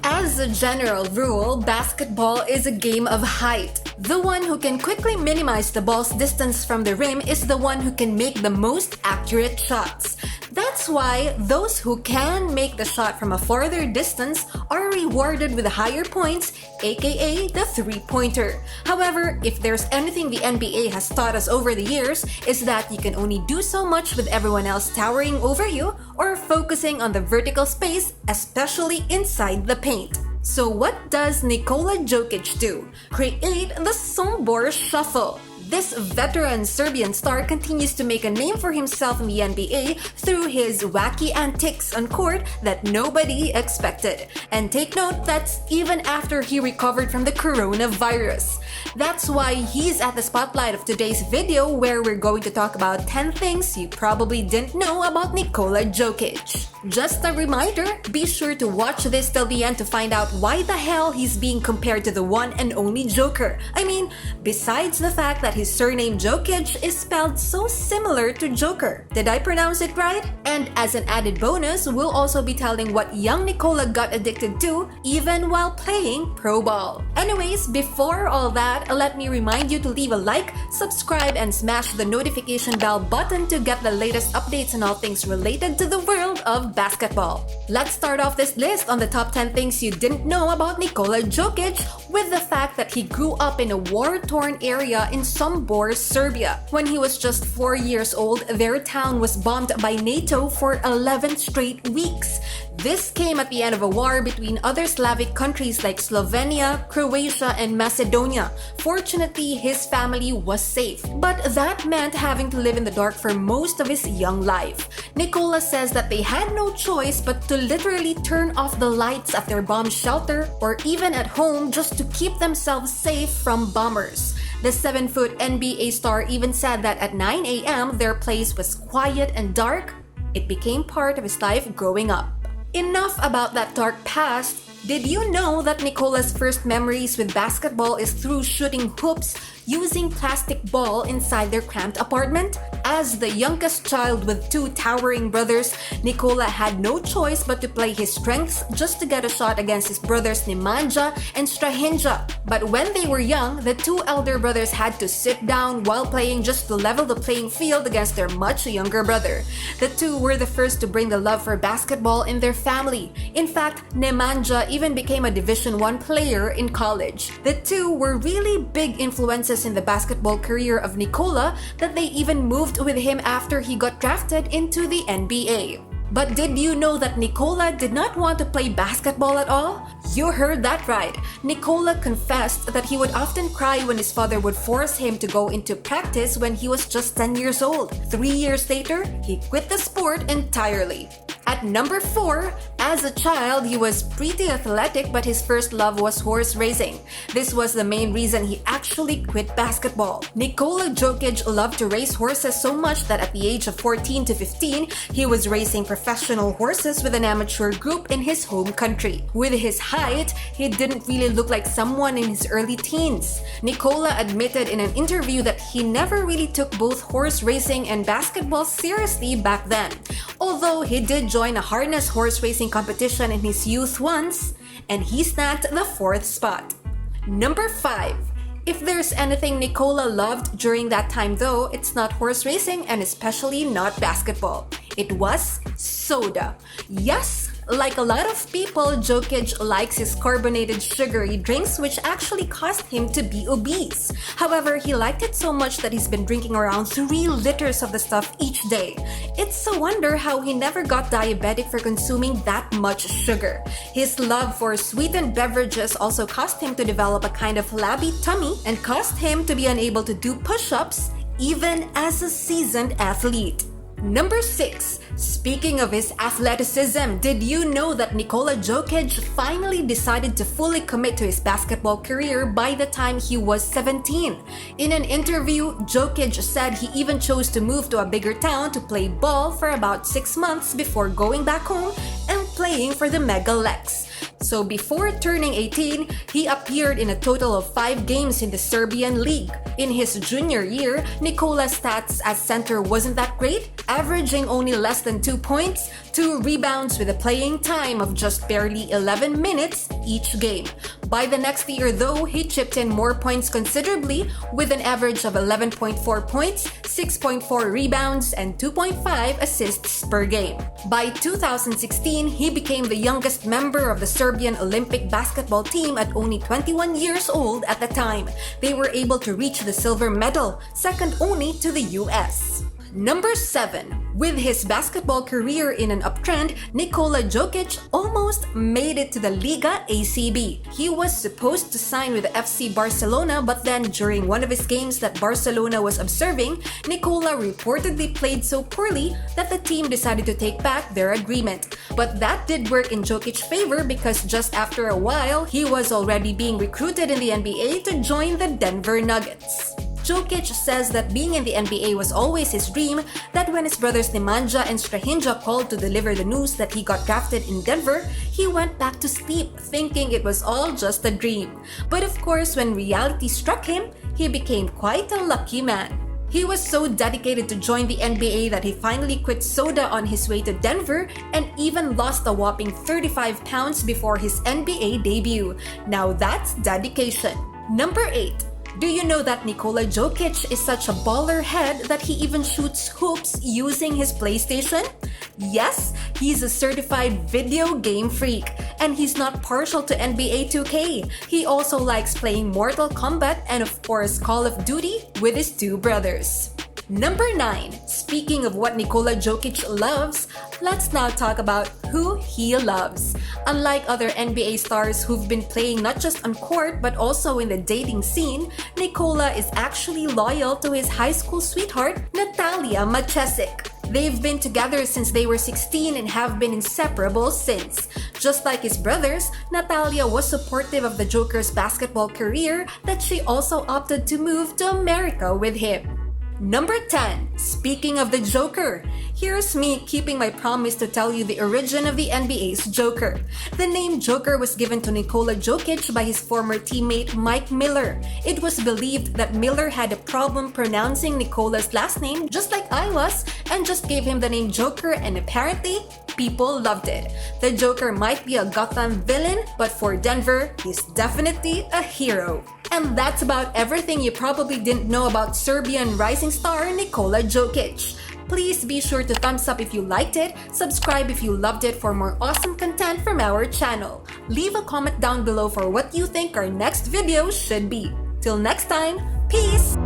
As a general rule, basketball is a game of height. The one who can quickly minimize the ball's distance from the rim is the one who can make the most accurate shots. That's why those who can make the shot from a farther distance are rewarded with higher points, aka the three-pointer. However, if there's anything the NBA has taught us over the years, is that you can only do so much with everyone else towering over you or focusing on the vertical space, especially inside the paint. So what does Nikola Jokic do? Create the Sombor Shuffle. This veteran Serbian star continues to make a name for himself in the NBA through his wacky antics on court that nobody expected. And take note, that's even after he recovered from the coronavirus. That's why he's at the spotlight of today's video, where we're going to talk about 10 things you probably didn't know about Nikola Jokic. Just a reminder, be sure to watch this till the end to find out why the hell he's being compared to the one and only Joker. I mean, besides the fact that his surname Jokic is spelled so similar to Joker. Did I pronounce it right? And as an added bonus, we'll also be telling what young Nikola got addicted to even while playing pro ball. Anyways, before all that, let me remind you to leave a like, subscribe, and smash the notification bell button to get the latest updates on all things related to the world of basketball. Let's start off this list on the top 10 things you didn't know about Nikola Jokic with the fact that he grew up in a war-torn area in Sombor, Serbia. When he was just 4 years old, their town was bombed by NATO for 11 straight weeks. This came at the end of a war between other Slavic countries like Slovenia, Croatia, and Macedonia. Fortunately, his family was safe, but that meant having to live in the dark for most of his young life. Nikola says that they had no choice but to literally turn off the lights at their bomb shelter or even at home just to keep themselves safe from bombers. The 7-foot NBA star even said that at 9 a.m. their place was quiet and dark. It became part of his life growing up. Enough about that dark past. Did you know that Nikola's first memories with basketball is through shooting hoops using plastic ball inside their cramped apartment? As the youngest child with 2 towering brothers, Nikola had no choice but to play his strengths just to get a shot against his brothers Nemanja and Strahinja. But when they were young, the 2 elder brothers had to sit down while playing just to level the playing field against their much younger brother. The 2 were the first to bring the love for basketball in their family. In fact, Nemanja even became a Division I player in college. The 2 were really big influences in the basketball career of Nikola that they even moved with him after he got drafted into the NBA. But did you know that Nikola did not want to play basketball at all? You heard that right. Nikola confessed that he would often cry when his father would force him to go into practice when he was just 10 years old. 3 years later, he quit the sport entirely. At number 4, as a child, he was pretty athletic, but his first love was horse racing. This was the main reason he actually quit basketball. Nikola Jokic loved to race horses so much that at the age of 14 to 15, he was racing professional horses with an amateur group in his home country. With his height, he didn't really look like someone in his early teens. Nikola admitted in an interview that he never really took both horse racing and basketball seriously back then. Although he did join a harness horse racing competition in his youth once, and he snagged the 4th spot. Number 5. If there's anything Nikola loved during that time though, it's not horse racing and especially not basketball. It was soda. Yes, like a lot of people, Jokic likes his carbonated sugary drinks, which actually caused him to be obese. However, he liked it so much that he's been drinking around 3 liters of the stuff each day. It's a wonder how he never got diabetic for consuming that much sugar. His love for sweetened beverages also caused him to develop a kind of flabby tummy and caused him to be unable to do push-ups even as a seasoned athlete. Number 6. Speaking of his athleticism, did you know that Nikola Jokic finally decided to fully commit to his basketball career by the time he was 17? In an interview, Jokic said he even chose to move to a bigger town to play ball for about 6 months before going back home and playing for the Megalecs. So before turning 18, he appeared in a total of 5 games in the Serbian league. In his junior year, Nikola's stats as center wasn't that great, averaging only less than 2 points, 2 rebounds with a playing time of just barely 11 minutes each game. By the next year though, he chipped in more points considerably with an average of 11.4 points, 6.4 rebounds, and 2.5 assists per game. By 2016, he became the youngest member of the Serbian Olympic basketball team at only 21 years old at the time. They were able to reach the silver medal, second only to the US. Number 7. With his basketball career in an uptrend, Nikola Jokic almost made it to the Liga ACB. He was supposed to sign with FC Barcelona, but then during one of his games that Barcelona was observing, Nikola reportedly played so poorly that the team decided to take back their agreement. But that did work in Jokic's favor because just after a while, he was already being recruited in the NBA to join the Denver Nuggets. Jokic says that being in the NBA was always his dream, that when his brothers Nemanja and Strahinja called to deliver the news that he got drafted in Denver, he went back to sleep thinking it was all just a dream. But of course, when reality struck him, he became quite a lucky man. He was so dedicated to join the NBA that he finally quit soda on his way to Denver and even lost a whopping 35 pounds before his NBA debut. Now that's dedication. Number 8. Do you know that Nikola Jokic is such a baller head that he even shoots hoops using his PlayStation? Yes, he's a certified video game freak, and he's not partial to NBA 2K. He also likes playing Mortal Kombat and of course Call of Duty with his 2 brothers. Number 9. Speaking of what Nikola Jokic loves, let's now talk about who he loves. Unlike other NBA stars who've been playing not just on court but also in the dating scene, Nikola is actually loyal to his high school sweetheart, Natalia Machesic. They've been together since they were 16 and have been inseparable since. Just like his brothers, Natalia was supportive of the Joker's basketball career that she also opted to move to America with him. Number 10. Speaking of the Joker, here's me keeping my promise to tell you the origin of the NBA's Joker. The name Joker was given to Nikola Jokic by his former teammate Mike Miller. It was believed that Miller had a problem pronouncing Nikola's last name just like I was and just gave him the name Joker, and apparently, people loved it. The Joker might be a Gotham villain, but for Denver, he's definitely a hero. And that's about everything you probably didn't know about Serbian rising star Nikola Jokic. Please be sure to thumbs up if you liked it, subscribe if you loved it for more awesome content from our channel. Leave a comment down below for what you think our next video should be. Till next time, peace!